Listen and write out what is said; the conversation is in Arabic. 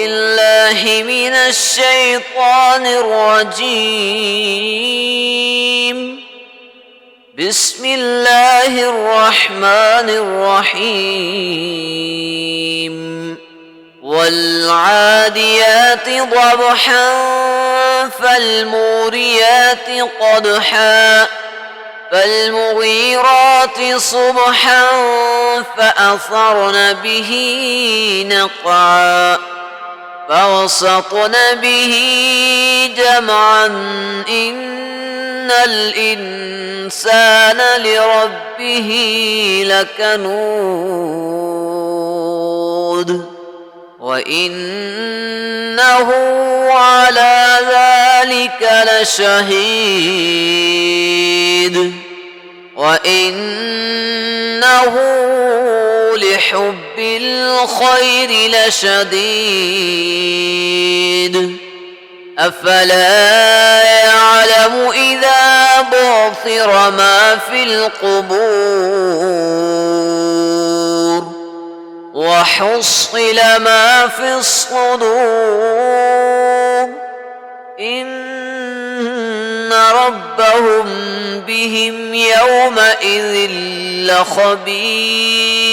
بالله من الشيطان الرجيم. بسم الله الرحمن الرحيم. والعاديات ضبحا فالموريات قدحا فالمغيرات صبحا فأثرن به نقعا فوسطن به جمعا إن الإنسان لربه لكنود وإنه على ذلك لشهيد وإنه لحب الخير لشديد أفلا يعلم إذا بعثر ما في القبور وحصل ما في الصدور إن ربهم بهم يومئذ لخبير